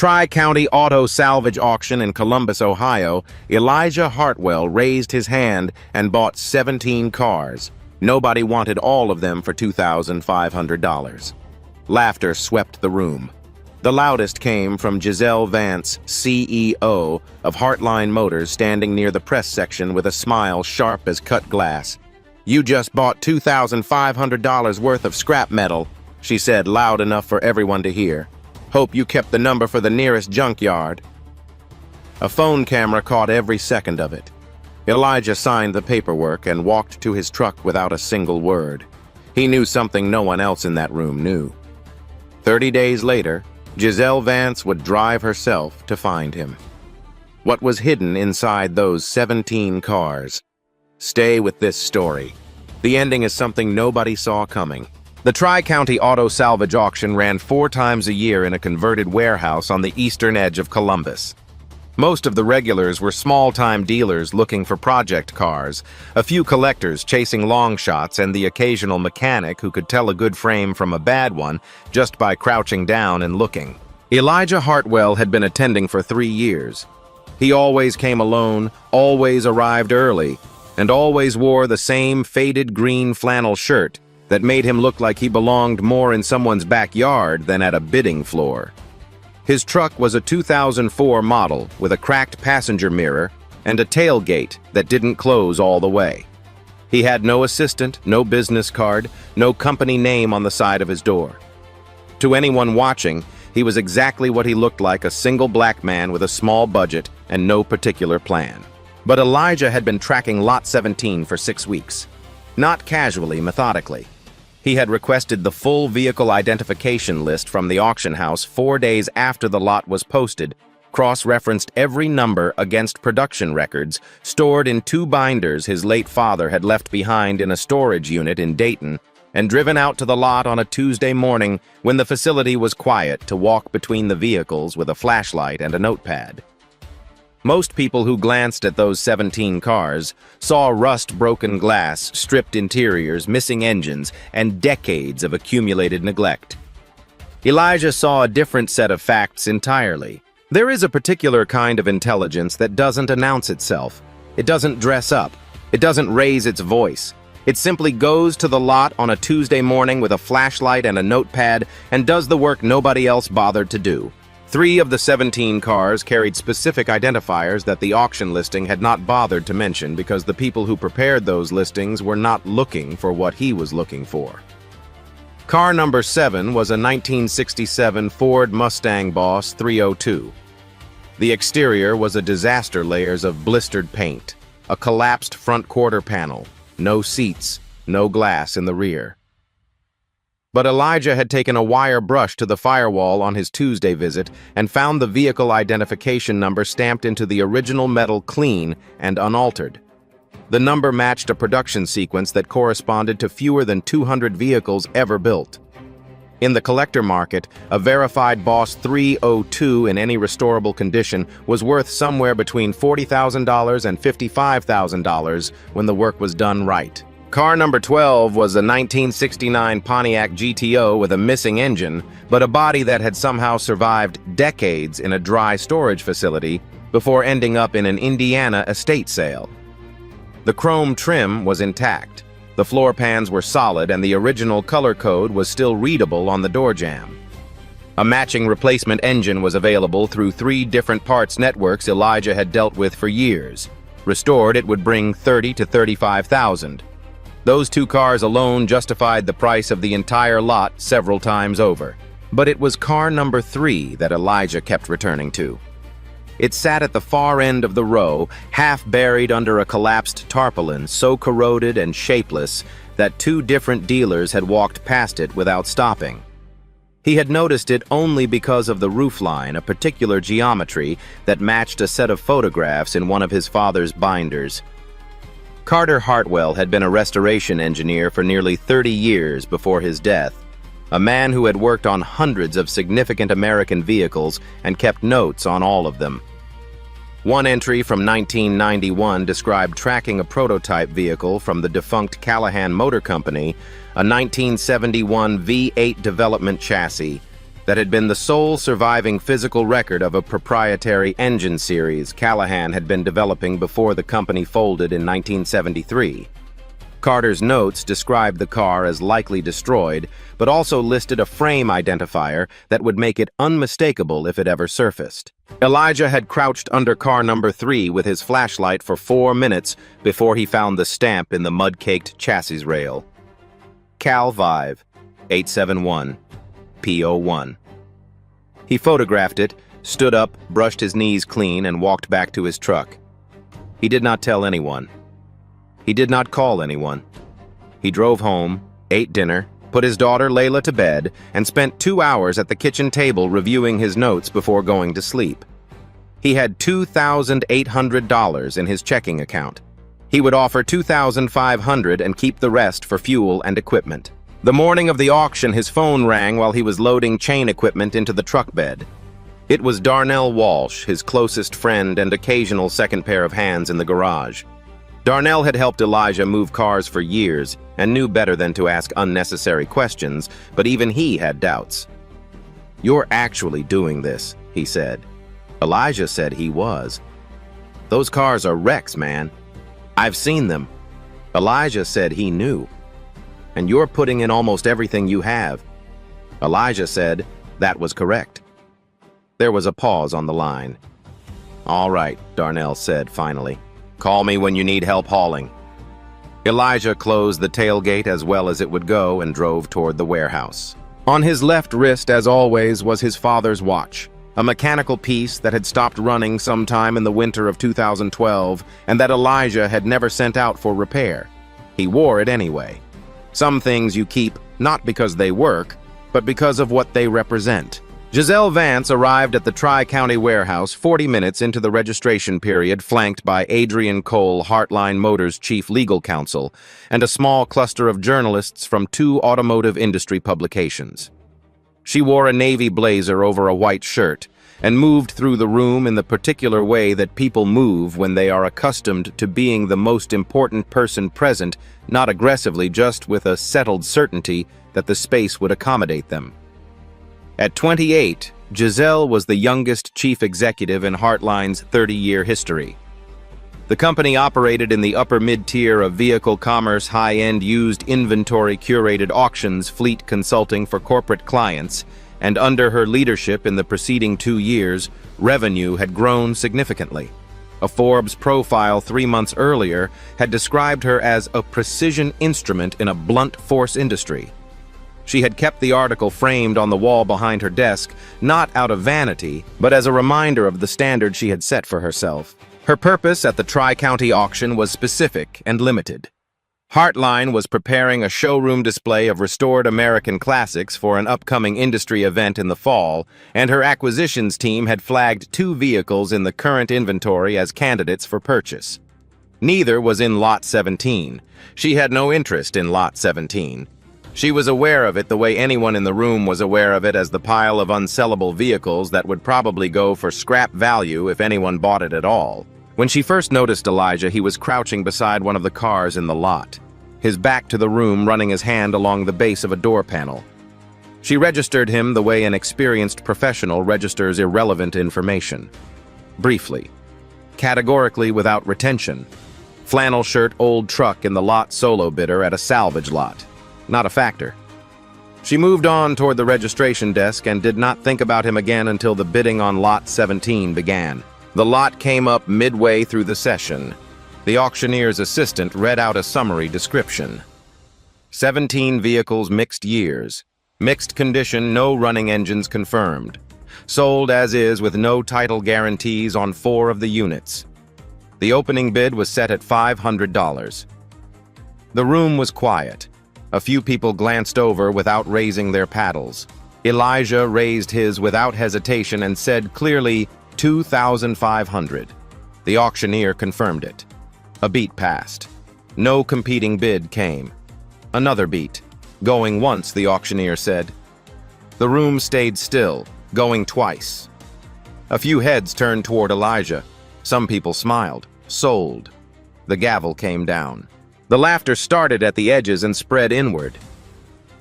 Tri-County Auto Salvage Auction in Columbus, Ohio, Elijah Hartwell raised his hand and bought 17 cars. Nobody wanted all of them for $2,500. Laughter swept the room. The loudest came from Giselle Vance, CEO of Heartline Motors, standing near the press section with a smile sharp as cut glass. "You just bought $2,500 worth of scrap metal," she said, loud enough for everyone to hear. "Hope you kept the number for the nearest junkyard." A phone camera caught every second of it. Elijah signed the paperwork and walked to his truck without a single word. He knew something no one else in that room knew. 30 days later, Giselle Vance would drive herself to find him. What was hidden inside those 17 cars? Stay with this story. The ending is something nobody saw coming. The Tri-County Auto Salvage Auction ran 4 times a year in a converted warehouse on the eastern edge of Columbus. Most of the regulars were small-time dealers looking for project cars, a few collectors chasing long shots, and the occasional mechanic who could tell a good frame from a bad one just by crouching down and looking. Elijah Hartwell had been attending for 3 years. He always came alone, always arrived early, and always wore the same faded green flannel shirt that made him look like he belonged more in someone's backyard than at a bidding floor. His truck was a 2004 model with a cracked passenger mirror and a tailgate that didn't close all the way. He had no assistant, no business card, no company name on the side of his door. To anyone watching, he was exactly what he looked like, a single black man with a small budget and no particular plan. But Elijah had been tracking Lot 17 for 6 weeks. Not casually, methodically. He had requested the full vehicle identification list from the auction house 4 days after the lot was posted, cross-referenced every number against production records stored in 2 binders his late father had left behind in a storage unit in Dayton, and driven out to the lot on a Tuesday morning when the facility was quiet to walk between the vehicles with a flashlight and a notepad. Most people who glanced at those 17 cars saw rust-broken glass, stripped interiors, missing engines, and decades of accumulated neglect. Elijah saw a different set of facts entirely. There is a particular kind of intelligence that doesn't announce itself. It doesn't dress up. It doesn't raise its voice. It simply goes to the lot on a Tuesday morning with a flashlight and a notepad and does the work nobody else bothered to do. 3 of the 17 cars carried specific identifiers that the auction listing had not bothered to mention because the people who prepared those listings were not looking for what he was looking for. Car number 7 was a 1967 Ford Mustang Boss 302. The exterior was a disaster, layers of blistered paint, a collapsed front quarter panel, no seats, no glass in the rear. But Elijah had taken a wire brush to the firewall on his Tuesday visit and found the vehicle identification number stamped into the original metal clean and unaltered. The number matched a production sequence that corresponded to fewer than 200 vehicles ever built. In the collector market, a verified Boss 302 in any restorable condition was worth somewhere between $40,000 and $55,000 when the work was done right. Car number 12 was a 1969 Pontiac GTO with a missing engine, but a body that had somehow survived decades in a dry storage facility before ending up in an Indiana estate sale. The chrome trim was intact, the floor pans were solid, and the original color code was still readable on the door jamb. A matching replacement engine was available through 3 different parts networks Elijah had dealt with for years. Restored, it would bring $30,000 to $35,000. Those 2 cars alone justified the price of the entire lot several times over. But it was car number 3 that Elijah kept returning to. It sat at the far end of the row, half buried under a collapsed tarpaulin, so corroded and shapeless that 2 different dealers had walked past it without stopping. He had noticed it only because of the roofline, a particular geometry that matched a set of photographs in one of his father's binders. Carter Hartwell had been a restoration engineer for nearly 30 years before his death, a man who had worked on hundreds of significant American vehicles and kept notes on all of them. One entry from 1991 described tracking a prototype vehicle from the defunct Callahan Motor Company, a 1971 V8 development chassis that had been the sole surviving physical record of a proprietary engine series Callahan had been developing before the company folded in 1973. Carter's notes described the car as likely destroyed, but also listed a frame identifier that would make it unmistakable if it ever surfaced. Elijah had crouched under car number 3 with his flashlight for 4 minutes before he found the stamp in the mud-caked chassis rail. Cal Vive, 871, P01. He photographed it, stood up, brushed his knees clean, and walked back to his truck. He did not tell anyone. He did not call anyone. He drove home, ate dinner, put his daughter Layla to bed, and spent 2 hours at the kitchen table reviewing his notes before going to sleep. He had $2,800 in his checking account. He would offer $2,500 and keep the rest for fuel and equipment. The morning of the auction, his phone rang while he was loading chain equipment into the truck bed. It was Darnell Walsh, his closest friend and occasional second pair of hands in the garage. Darnell had helped Elijah move cars for years and knew better than to ask unnecessary questions, but even he had doubts. "You're actually doing this," he said. Elijah said he was. "Those cars are wrecks, man. I've seen them." Elijah said he knew. "And you're putting in almost everything you have." Elijah said that was correct. There was a pause on the line. "All right," Darnell said finally. "Call me when you need help hauling." Elijah closed the tailgate as well as it would go and drove toward the warehouse. On his left wrist, as always, was his father's watch, a mechanical piece that had stopped running sometime in the winter of 2012 and that Elijah had never sent out for repair. He wore it anyway. Some things you keep not because they work, but because of what they represent. Giselle Vance arrived at the Tri-County warehouse 40 minutes into the registration period, flanked by Adrian Cole, Heartline Motors' chief legal counsel, and a small cluster of journalists from 2 automotive industry publications. She wore a navy blazer over a white shirt and moved through the room in the particular way that people move when they are accustomed to being the most important person present, not aggressively, just with a settled certainty that the space would accommodate them. At 28, Giselle was the youngest chief executive in Heartline's 30-year history. The company operated in the upper mid-tier of vehicle commerce, high-end used inventory curated auctions, fleet consulting for corporate clients, and under her leadership in the preceding 2 years, revenue had grown significantly. A Forbes profile 3 months earlier had described her as a precision instrument in a blunt force industry. She had kept the article framed on the wall behind her desk, not out of vanity, but as a reminder of the standard she had set for herself. Her purpose at the Tri-County auction was specific and limited. Heartline was preparing a showroom display of restored American classics for an upcoming industry event in the fall, and her acquisitions team had flagged 2 vehicles in the current inventory as candidates for purchase. Neither was in Lot 17. She had no interest in Lot 17. She was aware of it the way anyone in the room was aware of it, as the pile of unsellable vehicles that would probably go for scrap value if anyone bought it at all. When she first noticed Elijah, he was crouching beside one of the cars in the lot, his back to the room, running his hand along the base of a door panel. She registered him the way an experienced professional registers irrelevant information. Briefly. Categorically, without retention. Flannel shirt, old truck in the lot, solo bidder at a salvage lot. Not a factor. She moved on toward the registration desk and did not think about him again until the bidding on Lot 17 began. The lot came up midway through the session. The auctioneer's assistant read out a summary description. 17 vehicles, mixed years. Mixed condition, no running engines confirmed. Sold as is with no title guarantees on 4 of the units. The opening bid was set at $500. The room was quiet. A few people glanced over without raising their paddles. Elijah raised his without hesitation and said clearly, $2,500. The auctioneer confirmed it. A beat passed. No competing bid came. Another beat. Going once, the auctioneer said. The room stayed still, going twice. A few heads turned toward Elijah. Some people smiled. Sold. The gavel came down. The laughter started at the edges and spread inward.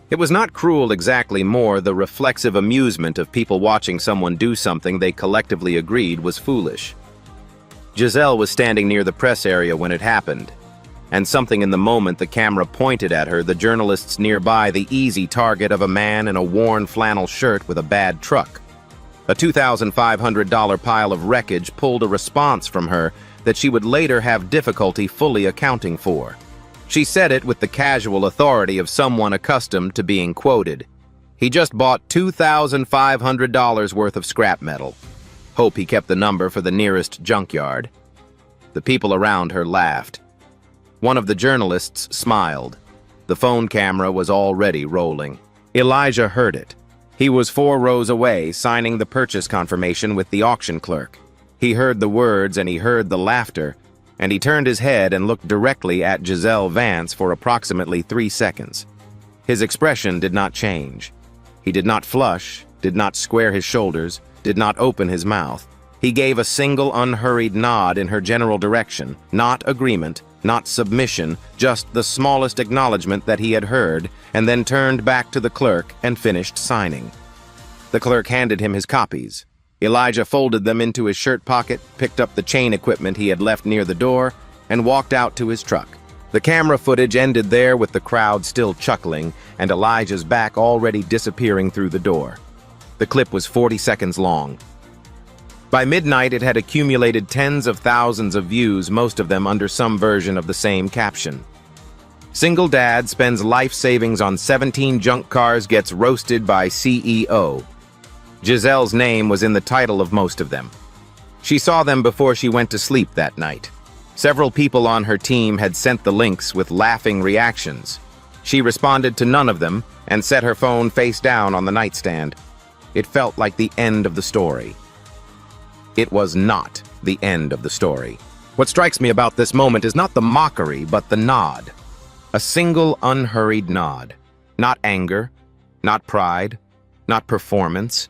It was not cruel exactly, more the reflexive amusement of people watching someone do something they collectively agreed was foolish. Giselle was standing near the press area when it happened, and something in the moment the camera pointed at her, the journalists nearby, the easy target of a man in a worn flannel shirt with a bad truck. A $2,500 pile of wreckage pulled a response from her that she would later have difficulty fully accounting for. She said it with the casual authority of someone accustomed to being quoted. He just bought $2,500 worth of scrap metal. Hope he kept the number for the nearest junkyard. The people around her laughed. One of the journalists smiled. The phone camera was already rolling. Elijah heard it. He was 4 rows away, signing the purchase confirmation with the auction clerk. He heard the words and he heard the laughter, and he turned his head and looked directly at Giselle Vance for approximately 3 seconds. His expression did not change. He did not flush, did not square his shoulders, did not open his mouth. He gave a single unhurried nod in her general direction, not agreement, not submission, just the smallest acknowledgement that he had heard, and then turned back to the clerk and finished signing. The clerk handed him his copies. Elijah folded them into his shirt pocket, picked up the chain equipment he had left near the door, and walked out to his truck. The camera footage ended there with the crowd still chuckling and Elijah's back already disappearing through the door. The clip was 40 seconds long. By midnight, it had accumulated tens of thousands of views, most of them under some version of the same caption. Single dad spends life savings on 17 junk cars, gets roasted by CEO. Giselle's name was in the title of most of them. She saw them before she went to sleep that night. Several people on her team had sent the links with laughing reactions. She responded to none of them and set her phone face down on the nightstand. It felt like the end of the story. It was not the end of the story. What strikes me about this moment is not the mockery, but the nod. A single unhurried nod. Not anger, not pride, not performance.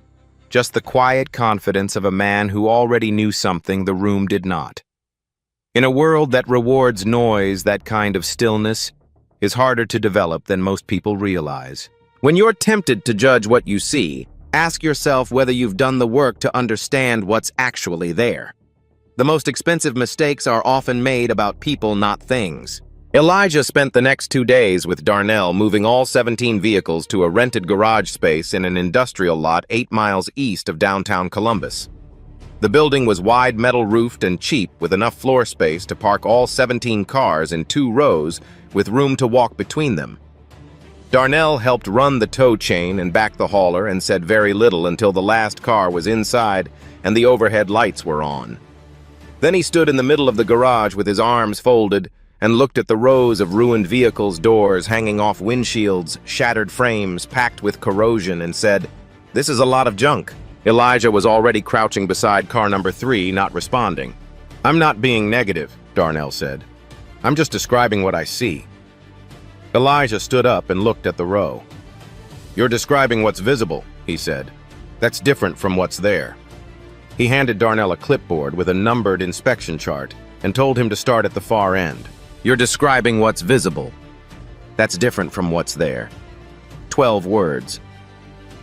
Just the quiet confidence of a man who already knew something the room did not. In a world that rewards noise, that kind of stillness is harder to develop than most people realize. When you're tempted to judge what you see, ask yourself whether you've done the work to understand what's actually there. The most expensive mistakes are often made about people, not things. Elijah spent the next 2 days with Darnell moving all 17 vehicles to a rented garage space in an industrial lot 8 miles east of downtown Columbus. The building was wide, metal-roofed, and cheap, with enough floor space to park all 17 cars in 2 rows with room to walk between them. Darnell helped run the tow chain and back the hauler and said very little until the last car was inside and the overhead lights were on. Then he stood in the middle of the garage with his arms folded and looked at the rows of ruined vehicles' doors hanging off windshields, shattered frames packed with corrosion, and said, "This is a lot of junk." Elijah was already crouching beside car number 3, not responding. "I'm not being negative," Darnell said. "I'm just describing what I see." Elijah stood up and looked at the row. "You're describing what's visible," he said. "That's different from what's there." He handed Darnell a clipboard with a numbered inspection chart and told him to start at the far end. "You're describing what's visible. That's different from what's there." 12 words.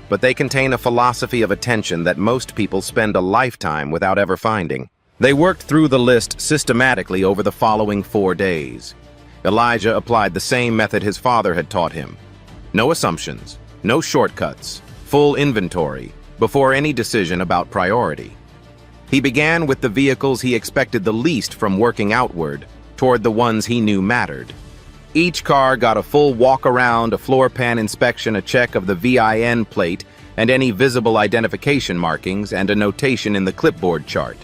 But they contain a philosophy of attention that most people spend a lifetime without ever finding. They worked through the list systematically over the following 4 days. Elijah applied the same method his father had taught him. No assumptions, no shortcuts, full inventory, before any decision about priority. He began with the vehicles he expected the least from working outward, toward the ones he knew mattered. Each car got a full walk-around, a floor pan inspection, a check of the VIN plate, and any visible identification markings, and a notation in the clipboard chart.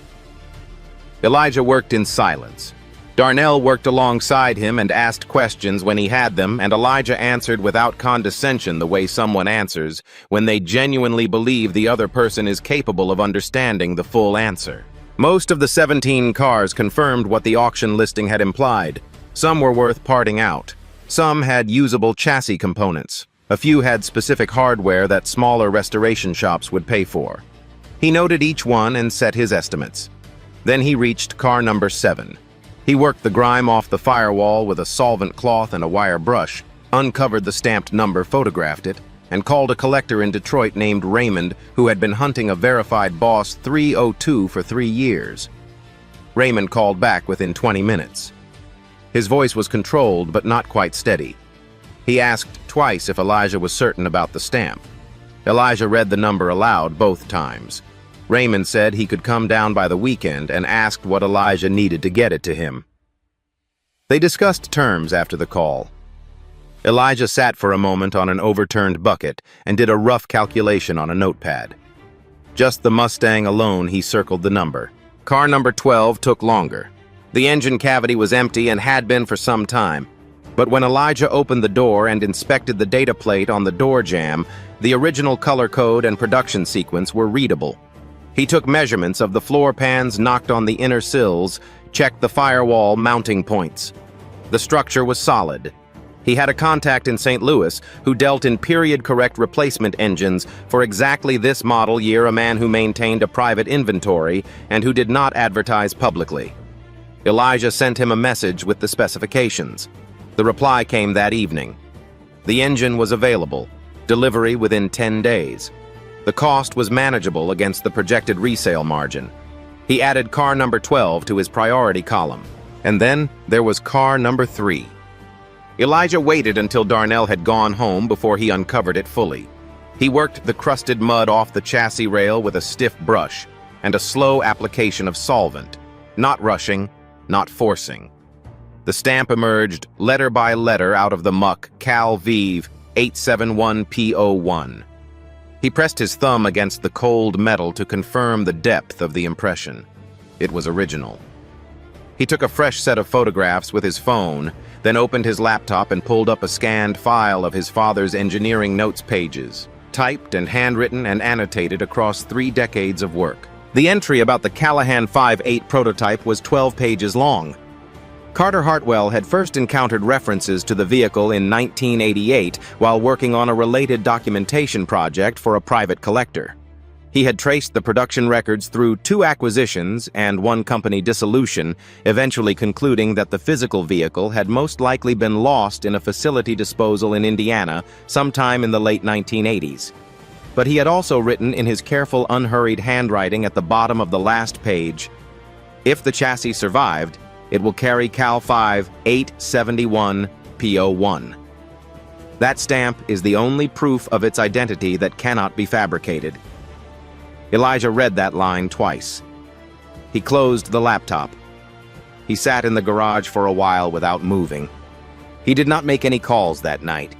Elijah worked in silence. Darnell worked alongside him and asked questions when he had them, and Elijah answered without condescension, the way someone answers when they genuinely believe the other person is capable of understanding the full answer. Most of the 17 cars confirmed what the auction listing had implied. Some were worth parting out. Some had usable chassis components. A few had specific hardware that smaller restoration shops would pay for. He noted each one and set his estimates. Then he reached car number 7. He worked the grime off the firewall with a solvent cloth and a wire brush, uncovered the stamped number, photographed it, and called a collector in Detroit named Raymond who had been hunting a verified boss 302 for 3 years. Raymond called back within 20 minutes. His voice was controlled but not quite steady. He asked twice if Elijah was certain about the stamp. Elijah read the number aloud both times. Raymond said he could come down by the weekend and asked what Elijah needed to get it to him. They discussed terms after the call. Elijah sat for a moment on an overturned bucket and did a rough calculation on a notepad. Just the Mustang alone, he circled the number. Car number 12 took longer. The engine cavity was empty and had been for some time. But when Elijah opened the door and inspected the data plate on the door jamb, the original color code and production sequence were readable. He took measurements of the floor pans, knocked on the inner sills, checked the firewall mounting points. The structure was solid. He had a contact in St. Louis who dealt in period-correct replacement engines for exactly this model year, a man who maintained a private inventory and who did not advertise publicly. Elijah sent him a message with the specifications. The reply came that evening. The engine was available, delivery within 10 days. The cost was manageable against the projected resale margin. He added car number 12 to his priority column. And then there was car number 3. Elijah waited until Darnell had gone home before he uncovered it fully. He worked the crusted mud off the chassis rail with a stiff brush and a slow application of solvent, not rushing, not forcing. The stamp emerged letter by letter out of the muck, Cal Vive 871P01. He pressed his thumb against the cold metal to confirm the depth of the impression. It was original. He took a fresh set of photographs with his phone, then opened his laptop and pulled up a scanned file of his father's engineering notes pages, typed and handwritten and annotated across 3 decades of work. The entry about the Callahan 5.8 prototype was 12 pages long. Carter Hartwell had first encountered references to the vehicle in 1988 while working on a related documentation project for a private collector. He had traced the production records through 2 acquisitions and 1 company dissolution, eventually concluding that the physical vehicle had most likely been lost in a facility disposal in Indiana sometime in the late 1980s. But he had also written in his careful, unhurried handwriting at the bottom of the last page, "If the chassis survived, it will carry Cal 5 871 P01. That stamp is the only proof of its identity that cannot be fabricated." Elijah read that line twice. He closed the laptop. He sat in the garage for a while without moving. He did not make any calls that night.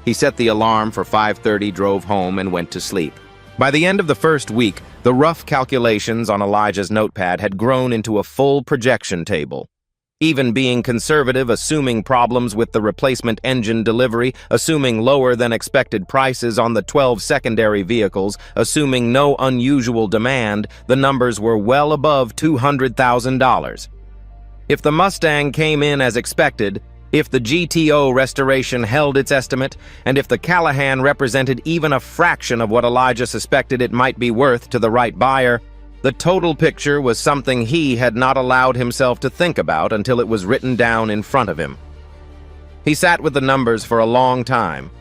He set the alarm for 5:30, drove home, and went to sleep. By the end of the first week, the rough calculations on Elijah's notepad had grown into a full projection table. Even being conservative, assuming problems with the replacement engine delivery, assuming lower than expected prices on the 12 secondary vehicles, assuming no unusual demand, the numbers were well above $200,000. If the Mustang came in as expected, if the GTO restoration held its estimate, and if the Callahan represented even a fraction of what Elijah suspected it might be worth to the right buyer, the total picture was something he had not allowed himself to think about until it was written down in front of him. He sat with the numbers for a long time.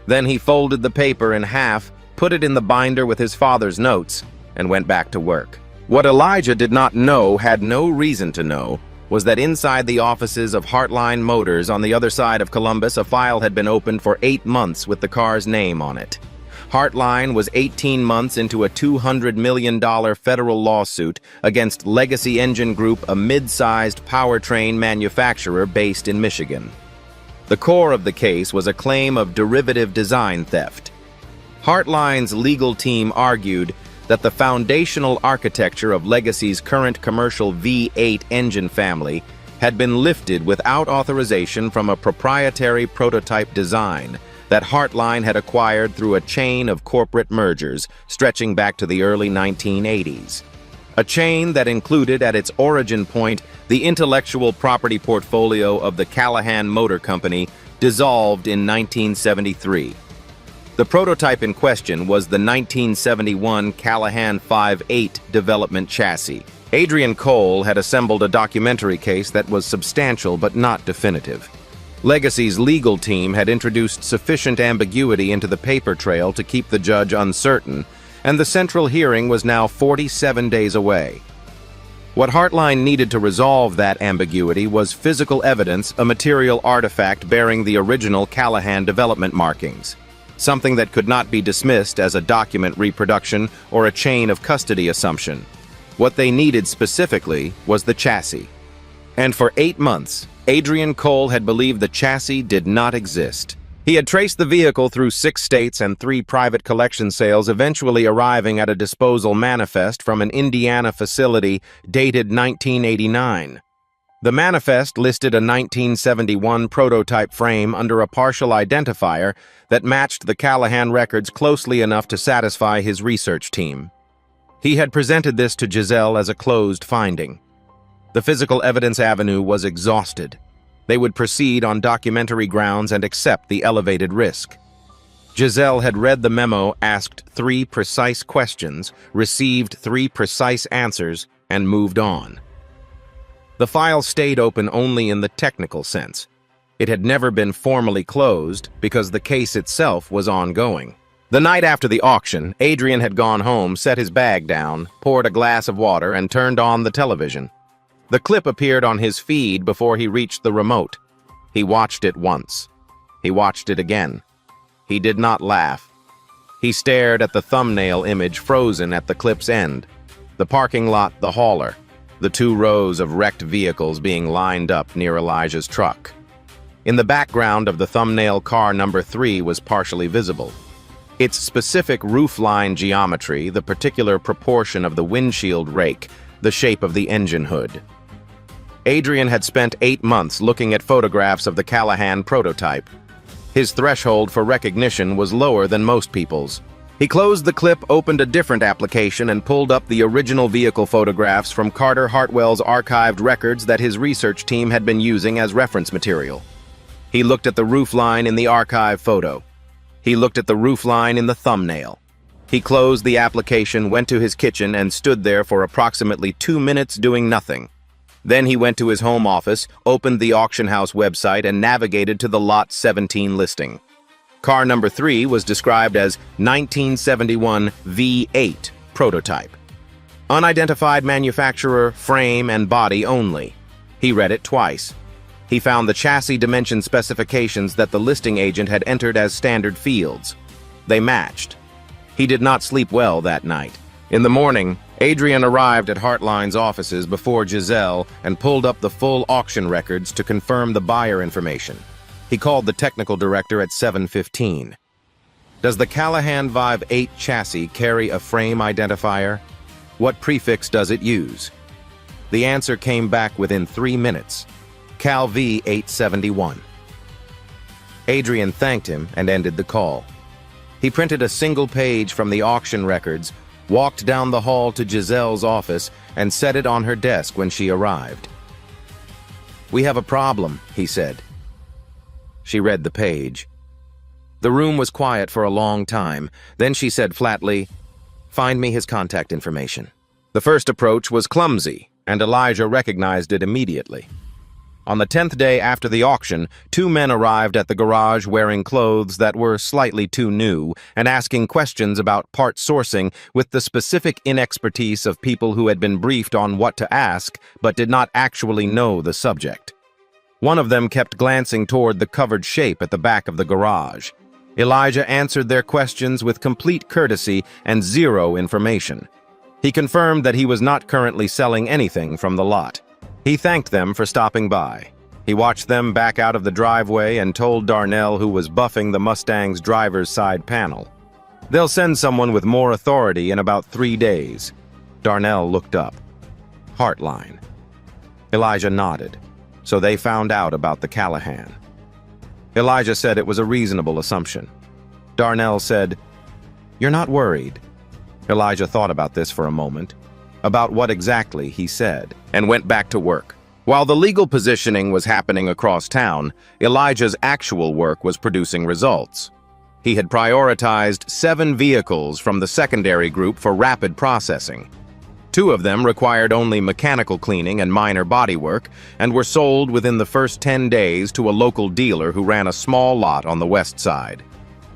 Then he folded the paper in half, put it in the binder with his father's notes, and went back to work. What Elijah did not know, had no reason to know, was that inside the offices of Heartline Motors on the other side of Columbus, a file had been opened for 8 months with the car's name on it. Heartline was 18 months into a $200 million federal lawsuit against Legacy Engine Group, a mid-sized powertrain manufacturer based in Michigan. The core of the case was a claim of derivative design theft. Heartline's legal team argued that the foundational architecture of Legacy's current commercial V8 engine family had been lifted without authorization from a proprietary prototype design that Heartline had acquired through a chain of corporate mergers stretching back to the early 1980s. A chain that included at its origin point the intellectual property portfolio of the Callahan Motor Company, dissolved in 1973. The prototype in question was the 1971 Callahan 5.8 development chassis. Adrian Cole had assembled a documentary case that was substantial but not definitive. Legacy's legal team had introduced sufficient ambiguity into the paper trail to keep the judge uncertain, and the central hearing was now 47 days away. What Heartline needed to resolve that ambiguity was physical evidence, a material artifact bearing the original Callahan development markings, something that could not be dismissed as a document reproduction or a chain of custody assumption. What they needed specifically was the chassis. And for 8 months, Adrian Cole had believed the chassis did not exist. He had traced the vehicle through 6 states and 3 private collection sales, eventually arriving at a disposal manifest from an Indiana facility dated 1989. The manifest listed a 1971 prototype frame under a partial identifier that matched the Callahan records closely enough to satisfy his research team. He had presented this to Giselle as a closed finding. The physical evidence avenue was exhausted. They would proceed on documentary grounds and accept the elevated risk. Giselle had read the memo, asked 3 precise questions, received 3 precise answers, and moved on. The file stayed open only in the technical sense. It had never been formally closed because the case itself was ongoing. The night after the auction, Adrian had gone home, set his bag down, poured a glass of water, and turned on the television. The clip appeared on his feed before he reached the remote. He watched it once. He watched it again. He did not laugh. He stared at the thumbnail image frozen at the clip's end. The parking lot, the hauler, the 2 rows of wrecked vehicles being lined up near Elijah's truck. In the background of the thumbnail, car number 3 was partially visible. Its specific roofline geometry, the particular proportion of the windshield rake, the shape of the engine hood. Adrian had spent 8 months looking at photographs of the Callahan prototype. His threshold for recognition was lower than most people's. He closed the clip, opened a different application, and pulled up the original vehicle photographs from Carter Hartwell's archived records that his research team had been using as reference material. He looked at the roofline in the archive photo. He looked at the roofline in the thumbnail. He closed the application, went to his kitchen, and stood there for approximately 2 minutes doing nothing. Then he went to his home office, opened the auction house website, and navigated to the Lot 17 listing. Car number 3 was described as 1971 V8 prototype. Unidentified manufacturer, frame, and body only. He read it twice. He found the chassis dimension specifications that the listing agent had entered as standard fields. They matched. He did not sleep well that night. In the morning, Adrian arrived at Heartline's offices before Giselle and pulled up the full auction records to confirm the buyer information. He called the technical director at 7:15. Does the Callahan Vive 8 chassis carry a frame identifier? What prefix does it use? The answer came back within 3 minutes. Cal V 871. Adrian thanked him and ended the call. He printed a single page from the auction records, walked down the hall to Giselle's office, and set it on her desk when she arrived. "We have a problem," he said. She read the page. The room was quiet for a long time. Then she said flatly, "Find me his contact information." The first approach was clumsy, and Elijah recognized it immediately. On the 10th day after the auction, 2 men arrived at the garage wearing clothes that were slightly too new and asking questions about part sourcing with the specific inexpertise of people who had been briefed on what to ask but did not actually know the subject. One of them kept glancing toward the covered shape at the back of the garage. Elijah answered their questions with complete courtesy and zero information. He confirmed that he was not currently selling anything from the lot. He thanked them for stopping by. He watched them back out of the driveway and told Darnell, who was buffing the Mustang's driver's side panel, "They'll send someone with more authority in about 3 days." Darnell looked up. Heartline. Elijah nodded. So they found out about the Callahan. Elijah said it was a reasonable assumption. Darnell said, "You're not worried." Elijah thought about this for a moment, about what exactly he said, and went back to work. While the legal positioning was happening across town, Elijah's actual work was producing results. He had prioritized 7 vehicles from the secondary group for rapid processing. 2 of them required only mechanical cleaning and minor bodywork and were sold within the first 10 days to a local dealer who ran a small lot on the west side.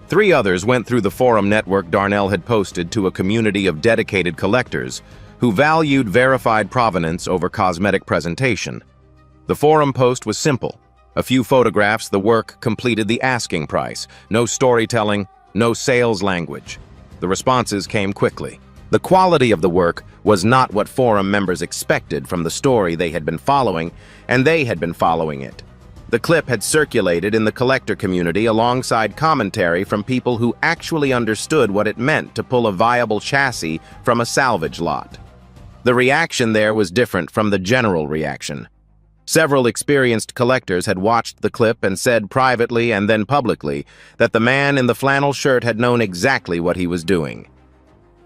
3 others went through the forum network Darnell had posted to a community of dedicated collectors who valued verified provenance over cosmetic presentation. The forum post was simple. A few photographs, the work completed the asking price. No storytelling, no sales language. The responses came quickly. The quality of the work was not what forum members expected from the story they had been following, and they had been following it. The clip had circulated in the collector community alongside commentary from people who actually understood what it meant to pull a viable chassis from a salvage lot. The reaction there was different from the general reaction. Several experienced collectors had watched the clip and said privately and then publicly that the man in the flannel shirt had known exactly what he was doing.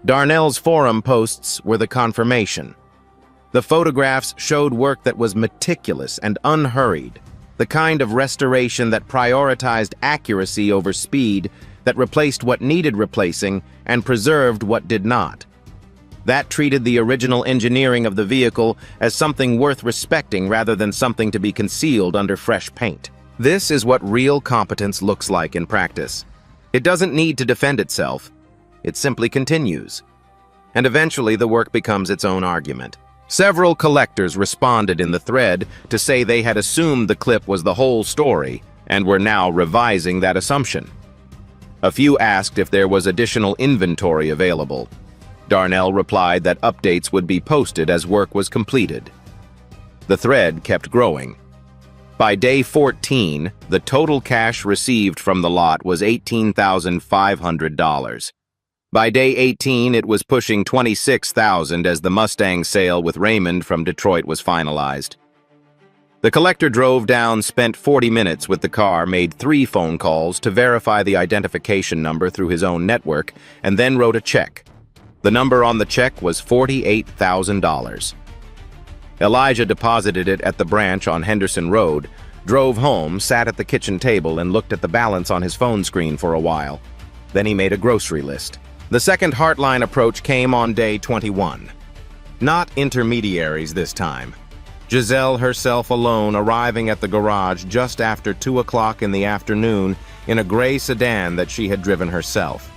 Darnell's forum posts were the confirmation. The photographs showed work that was meticulous and unhurried, the kind of restoration that prioritized accuracy over speed, that replaced what needed replacing and preserved what did not. That treated the original engineering of the vehicle as something worth respecting rather than something to be concealed under fresh paint. This is what real competence looks like in practice. It doesn't need to defend itself. It simply continues. And eventually the work becomes its own argument. Several collectors responded in the thread to say they had assumed the clip was the whole story and were now revising that assumption. A few asked if there was additional inventory available. Darnell replied that updates would be posted as work was completed. The thread kept growing. By day 14, the total cash received from the lot was $18,500. By day 18, it was pushing $26,000 as the Mustang sale with Raymond from Detroit was finalized. The collector drove down, spent 40 minutes with the car, made 3 phone calls to verify the identification number through his own network, and then wrote a check. The number on the check was $48,000. Elijah deposited it at the branch on Henderson Road, drove home, sat at the kitchen table, and looked at the balance on his phone screen for a while. Then he made a grocery list. The second Heartline approach came on day 21. Not intermediaries this time. Giselle herself alone arriving at the garage just after 2 o'clock in the afternoon in a gray sedan that she had driven herself.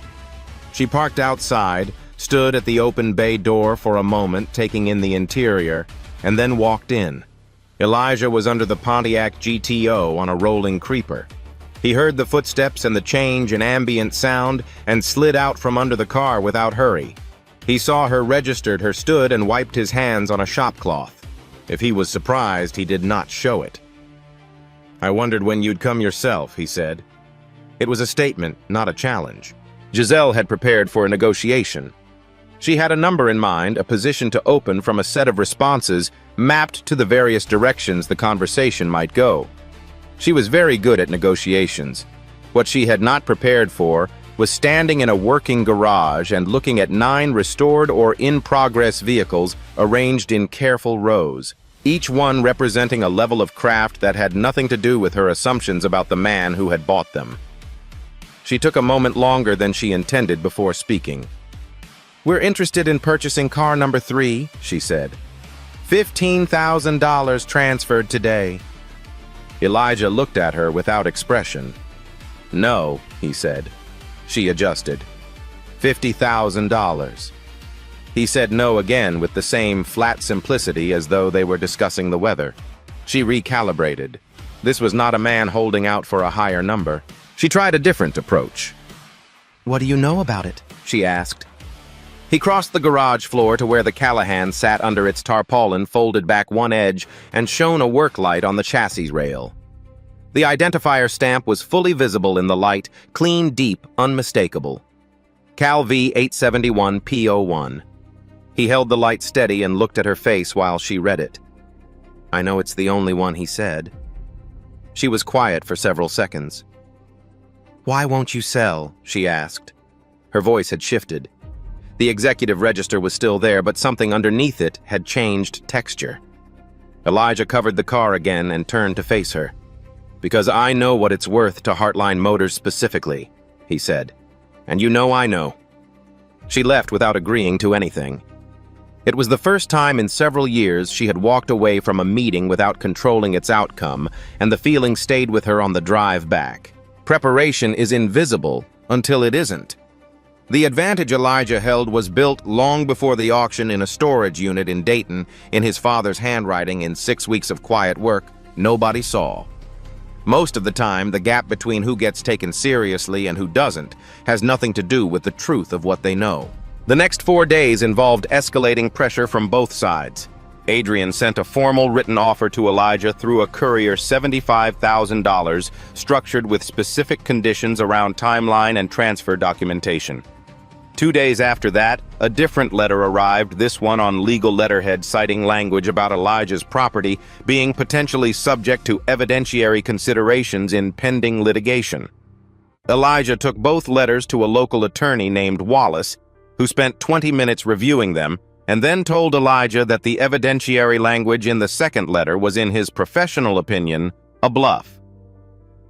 She parked outside, stood at the open bay door for a moment taking in the interior, and then walked in. Elijah was under the Pontiac GTO on a rolling creeper. He heard the footsteps and the change in ambient sound and slid out from under the car without hurry. He saw her registered her stood and wiped his hands on a shop cloth. If he was surprised, he did not show it. "I wondered when you'd come yourself," he said. It was a statement, not a challenge. Giselle had prepared for a negotiation. She had a number in mind, a position to open from a set of responses mapped to the various directions the conversation might go. She was very good at negotiations. What she had not prepared for was standing in a working garage and looking at 9 restored or in-progress vehicles arranged in careful rows, each one representing a level of craft that had nothing to do with her assumptions about the man who had bought them. She took a moment longer than she intended before speaking. "We're interested in purchasing car number 3, she said. $15,000 transferred today." Elijah looked at her without expression. "No," he said. She adjusted. $50,000. He said no again with the same flat simplicity as though they were discussing the weather. She recalibrated. This was not a man holding out for a higher number. She tried a different approach. "What do you know about it?" she asked. He crossed the garage floor to where the Callahan sat under its tarpaulin, folded back one edge, and shone a work light on the chassis rail. The identifier stamp was fully visible in the light, clean, deep, unmistakable. Cal V 871 P01. He held the light steady and looked at her face while she read it. "I know it's the only one," he said. She was quiet for several seconds. "Why won't you sell?" she asked. Her voice had shifted. The executive register was still there, but something underneath it had changed texture. Elijah covered the car again and turned to face her. "Because I know what it's worth to Heartline Motors specifically," he said. "And you know I know." She left without agreeing to anything. It was the first time in several years she had walked away from a meeting without controlling its outcome, and the feeling stayed with her on the drive back. Preparation is invisible until it isn't. The advantage Elijah held was built long before the auction in a storage unit in Dayton in his father's handwriting in 6 weeks of quiet work nobody saw. Most of the time, the gap between who gets taken seriously and who doesn't has nothing to do with the truth of what they know. The next 4 days involved escalating pressure from both sides. Adrian sent a formal written offer to Elijah through a courier, $75,000, structured with specific conditions around timeline and transfer documentation. 2 days after that, a different letter arrived, this one on legal letterhead citing language about Elijah's property being potentially subject to evidentiary considerations in pending litigation. Elijah took both letters to a local attorney named Wallace, who spent 20 minutes reviewing them, and then told Elijah that the evidentiary language in the second letter was, in his professional opinion, a bluff.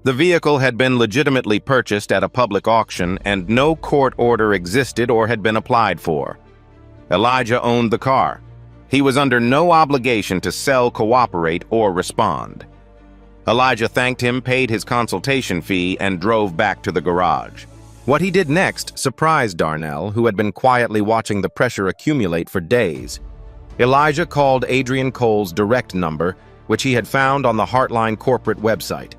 The vehicle had been legitimately purchased at a public auction, and no court order existed or had been applied for. Elijah owned the car. He was under no obligation to sell, cooperate, or respond. Elijah thanked him, paid his consultation fee, and drove back to the garage. What he did next surprised Darnell, who had been quietly watching the pressure accumulate for days. Elijah called Adrian Cole's direct number, which he had found on the Heartline corporate website.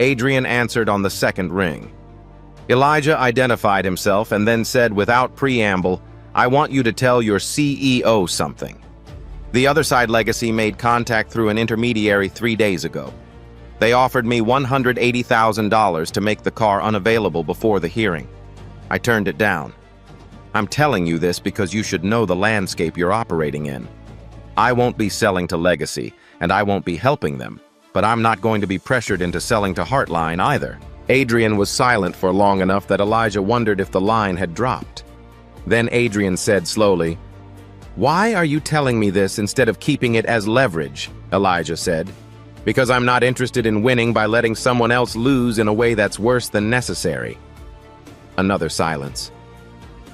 Adrian answered on the second ring. Elijah identified himself and then said without preamble, "I want you to tell your CEO something." The other side legacy made contact through an intermediary 3 days ago. They offered me $180,000 to make the car unavailable before the hearing. I turned it down. I'm telling you this because you should know the landscape you're operating in. I won't be selling to Legacy, and I won't be helping them, but I'm not going to be pressured into selling to Heartline either. Adrian was silent for long enough that Elijah wondered if the line had dropped. Then Adrian said slowly, "Why are you telling me this instead of keeping it as leverage?" Elijah said. "Because I'm not interested in winning by letting someone else lose in a way that's worse than necessary." Another silence.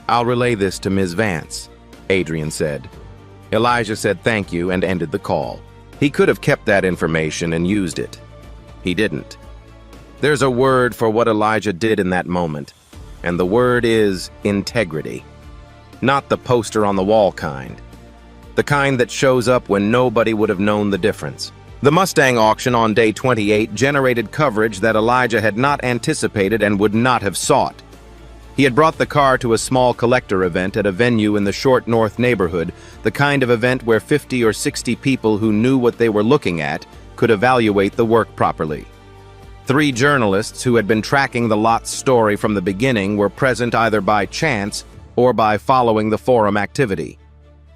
"I'll relay this to Ms. Vance," Adrian said. Elijah said thank you and ended the call. He could have kept that information and used it. He didn't. There's a word for what Elijah did in that moment, and the word is integrity. Not the poster on the wall kind. The kind that shows up when nobody would have known the difference. The Mustang auction on day 28 generated coverage that Elijah had not anticipated and would not have sought. He had brought the car to a small collector event at a venue in the Short North neighborhood, the kind of event where 50 or 60 people who knew what they were looking at could evaluate the work properly. 3 journalists who had been tracking the lot's story from the beginning were present either by chance or by following the forum activity.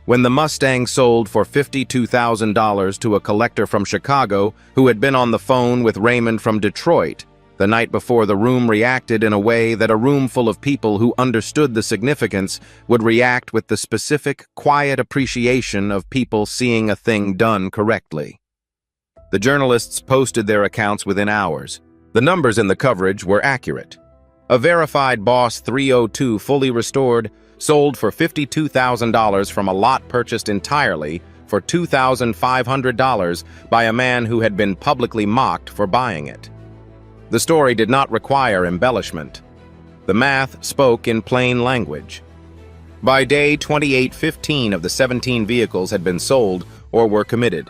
When the Mustang sold for $52,000 to a collector from Chicago who had been on the phone with Raymond from Detroit, the night before, the room reacted in a way that a room full of people who understood the significance would react, with the specific, quiet appreciation of people seeing a thing done correctly. The journalists posted their accounts within hours. The numbers in the coverage were accurate. A verified Boss 302 fully restored sold for $52,000 from a lot purchased entirely for $2,500 by a man who had been publicly mocked for buying it. The story did not require embellishment. The math spoke in plain language. By day 28, 15 of the 17 vehicles had been sold or were committed.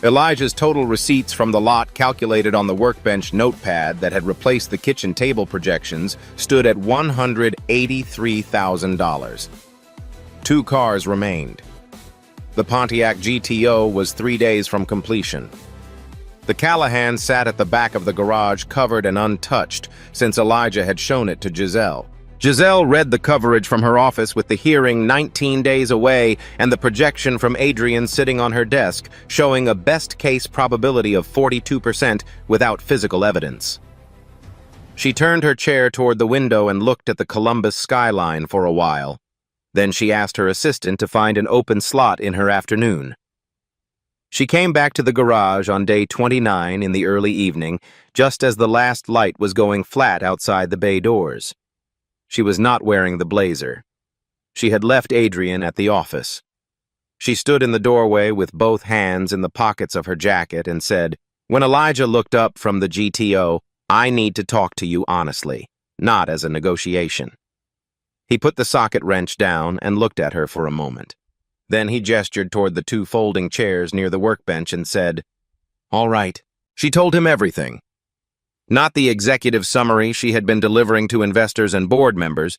Elijah's total receipts from the lot, calculated on the workbench notepad that had replaced the kitchen table projections, stood at $183,000. 2 cars remained. The Pontiac GTO was 3 days from completion. The Callahan sat at the back of the garage, covered and untouched, since Elijah had shown it to Giselle. Giselle read the coverage from her office with the hearing 19 days away and the projection from Adrian sitting on her desk, showing a best-case probability of 42% without physical evidence. She turned her chair toward the window and looked at the Columbus skyline for a while. Then she asked her assistant to find an open slot in her afternoon. She came back to the garage on day 29 in the early evening, just as the last light was going flat outside the bay doors. She was not wearing the blazer. She had left Adrian at the office. She stood in the doorway with both hands in the pockets of her jacket and said, "When Elijah looked up from the GTO, I need to talk to you honestly, not as a negotiation." He put the socket wrench down and looked at her for a moment. Then he gestured toward the 2 folding chairs near the workbench and said, "All right." She told him everything. Not the executive summary she had been delivering to investors and board members,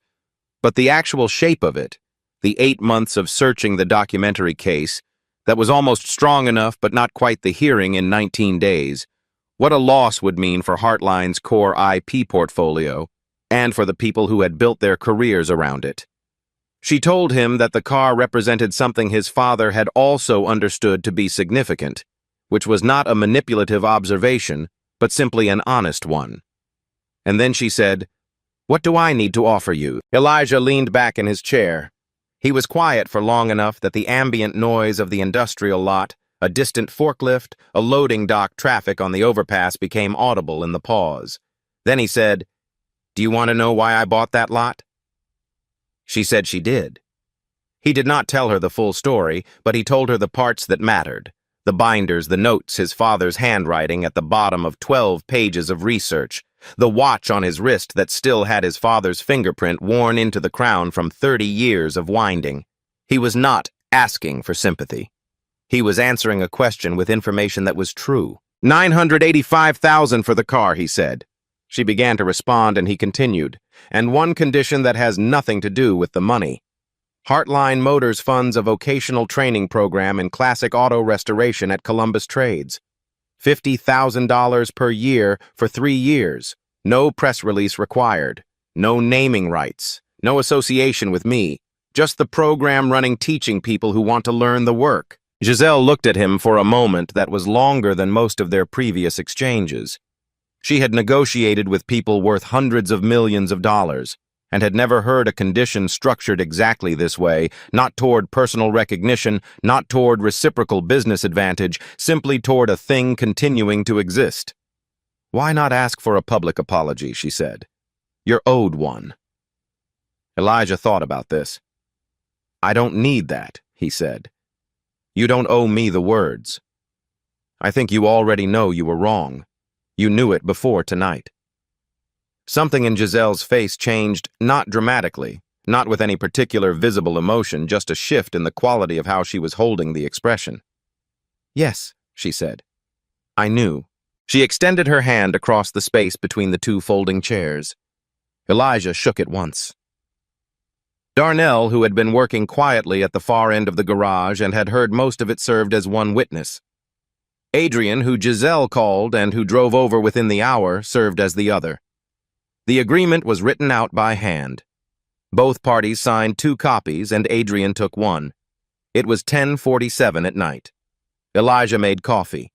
but the actual shape of it, the 8 months of searching the documentary case that was almost strong enough but not quite the hearing in 19 days, what a loss would mean for Heartline's core IP portfolio and for the people who had built their careers around it. She told him that the car represented something his father had also understood to be significant, which was not a manipulative observation, but simply an honest one. And then she said, "What do I need to offer you?" Elijah leaned back in his chair. He was quiet for long enough that the ambient noise of the industrial lot, a distant forklift, a loading dock traffic on the overpass became audible in the pause. Then he said, "Do you want to know why I bought that lot?" She said she did. He did not tell her the full story, but he told her the parts that mattered. The binders, the notes, his father's handwriting at the bottom of 12 pages of research, the watch on his wrist that still had his father's fingerprint worn into the crown from 30 years of winding. He was not asking for sympathy. He was answering a question with information that was true. $985,000 for the car, he said. She began to respond and he continued, "And one condition that has nothing to do with the money. Heartline Motors funds a vocational training program in classic auto restoration at Columbus Trades. $50,000 per year for 3 years. No press release required. No naming rights. No association with me. Just the program running teaching people who want to learn the work." Giselle looked at him for a moment that was longer than most of their previous exchanges. She had negotiated with people worth hundreds of millions of dollars, and had never heard a condition structured exactly this way, not toward personal recognition, not toward reciprocal business advantage, simply toward a thing continuing to exist. "Why not ask for a public apology?" she said. "You're owed one." Elijah thought about this. "I don't need that," he said. "You don't owe me the words. I think you already know you were wrong. You knew it before tonight." Something in Giselle's face changed, not dramatically, not with any particular visible emotion, just a shift in the quality of how she was holding the expression. "Yes," she said. "I knew." She extended her hand across the space between the 2 folding chairs. Elijah shook it once. Darnell, who had been working quietly at the far end of the garage and had heard most of it, served as one witness. Adrian, who Giselle called and who drove over within the hour, served as the other. The agreement was written out by hand. Both parties signed 2 copies and Adrian took one. It was 10:47 at night. Elijah made coffee.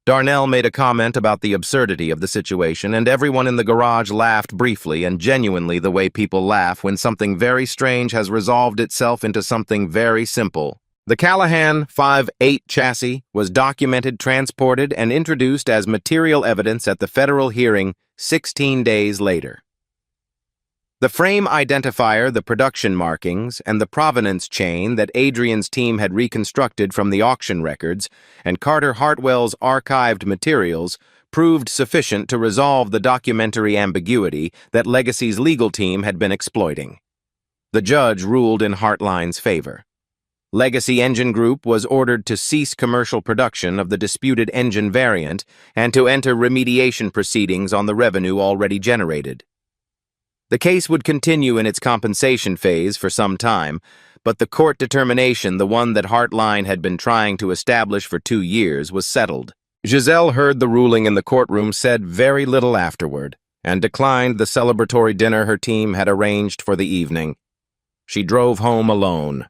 Darnell made a comment about the absurdity of the situation, and everyone in the garage laughed briefly and genuinely the way people laugh when something very strange has resolved itself into something very simple. The Callahan 5.8 chassis was documented, transported, and introduced as material evidence at the federal hearing 16 days later. The frame identifier, the production markings, and the provenance chain that Adrian's team had reconstructed from the auction records and Carter Hartwell's archived materials proved sufficient to resolve the documentary ambiguity that Legacy's legal team had been exploiting. The judge ruled in Heartline's favor. Legacy Engine Group was ordered to cease commercial production of the disputed engine variant and to enter remediation proceedings on the revenue already generated. The case would continue in its compensation phase for some time, but the court determination, the one that Heartline had been trying to establish for 2 years, was settled. Giselle heard the ruling in the courtroom, said very little afterward, and declined the celebratory dinner her team had arranged for the evening. She drove home alone.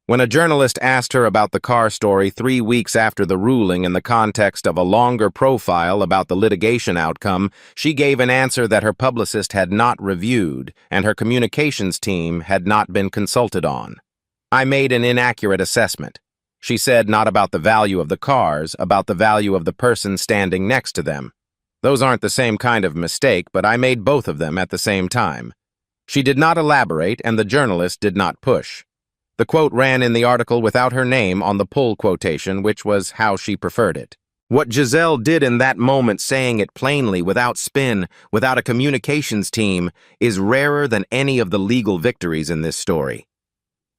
When a journalist asked her about the car story 3 weeks after the ruling in the context of a longer profile about the litigation outcome, she gave an answer that her publicist had not reviewed and her communications team had not been consulted on. "I made an inaccurate assessment," she said, "not about the value of the cars, about the value of the person standing next to them. Those aren't the same kind of mistake, but I made both of them at the same time." She did not elaborate, and the journalist did not push. The quote ran in the article without her name on the pull quotation, which was how she preferred it. What Giselle did in that moment, saying it plainly, without spin, without a communications team, is rarer than any of the legal victories in this story.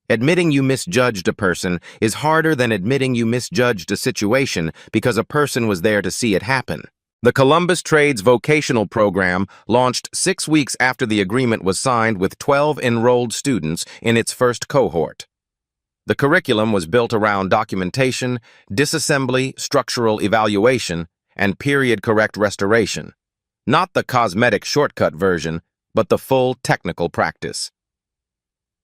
Admitting you misjudged a person is harder than admitting you misjudged a situation because a person was there to see it happen. The Columbus Trades Vocational Program launched 6 weeks after the agreement was signed with 12 enrolled students in its first cohort. The curriculum was built around documentation, disassembly, structural evaluation, and period-correct restoration. Not the cosmetic shortcut version, but the full technical practice.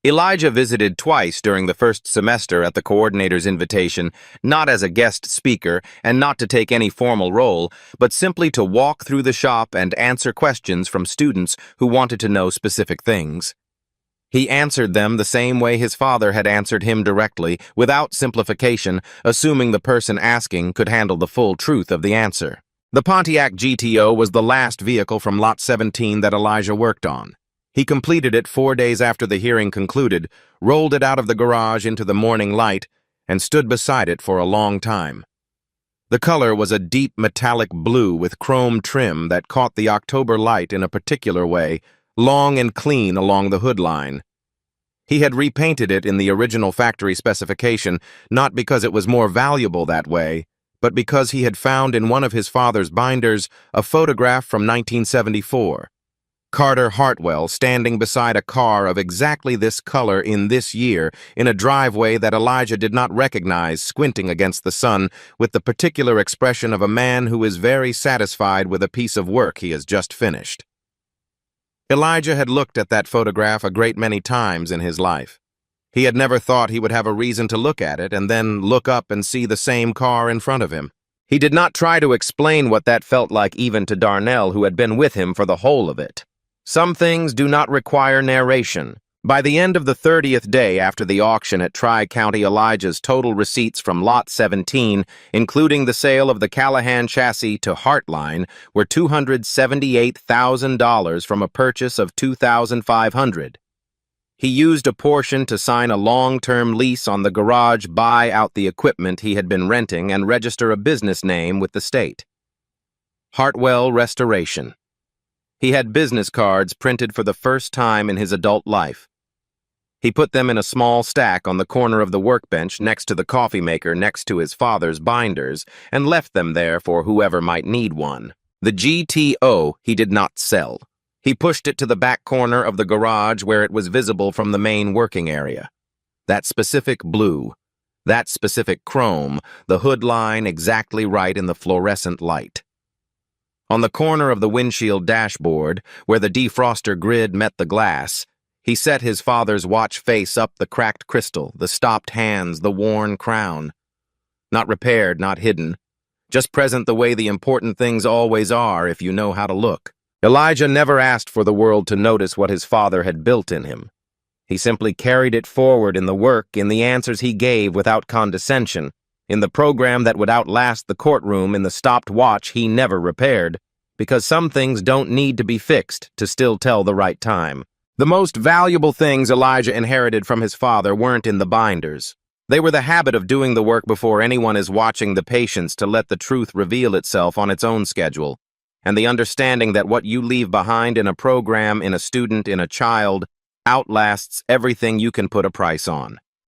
Elijah visited twice during the first semester at the coordinator's invitation, not as a guest speaker and not to take any formal role, but simply to walk through the shop and answer questions from students who wanted to know specific things. He answered them the same way his father had answered him directly, without simplification, assuming the person asking could handle the full truth of the answer. The Pontiac GTO was the last vehicle from Lot 17 that Elijah worked on. He completed it 4 days after the hearing concluded, rolled it out of the garage into the morning light, and stood beside it for a long time. The color was a deep metallic blue with chrome trim that caught the October light in a particular way, long and clean along the hood line. He had repainted it in the original factory specification, not because it was more valuable that way, but because he had found in one of his father's binders a photograph from 1974. Carter Hartwell standing beside a car of exactly this color in this year in a driveway that Elijah did not recognize, squinting against the sun with the particular expression of a man who is very satisfied with a piece of work he has just finished. Elijah had looked at that photograph a great many times in his life. He had never thought he would have a reason to look at it and then look up and see the same car in front of him. He did not try to explain what that felt like even to Darnell, who had been with him for the whole of it. Some things do not require narration. By the end of the 30th day after the auction at Tri-County, Elijah's total receipts from Lot 17, including the sale of the Callahan chassis to Heartline, were $278,000 from a purchase of $2,500. He used a portion to sign a long-term lease on the garage, buy out the equipment he had been renting, and register a business name with the state. Hartwell Restoration. He had business cards printed for the first time in his adult life. He put them in a small stack on the corner of the workbench next to the coffee maker next to his father's binders and left them there for whoever might need one. The GTO he did not sell. He pushed it to the back corner of the garage where it was visible from the main working area. That specific blue, that specific chrome, the hood line exactly right in the fluorescent light. On the corner of the windshield dashboard, where the defroster grid met the glass, he set his father's watch face up the cracked crystal, the stopped hands, the worn crown. Not repaired, not hidden. Just present the way the important things always are if you know how to look. Elijah never asked for the world to notice what his father had built in him. He simply carried it forward in the work, in the answers he gave without condescension, in the program that would outlast the courtroom, in the stopped watch he never repaired, because some things don't need to be fixed to still tell the right time. The most valuable things Elijah inherited from his father weren't in the binders. They were the habit of doing the work before anyone is watching, the patience to let the truth reveal itself on its own schedule, and the understanding that what you leave behind in a program, in a student, in a child, outlasts everything you can put a price on.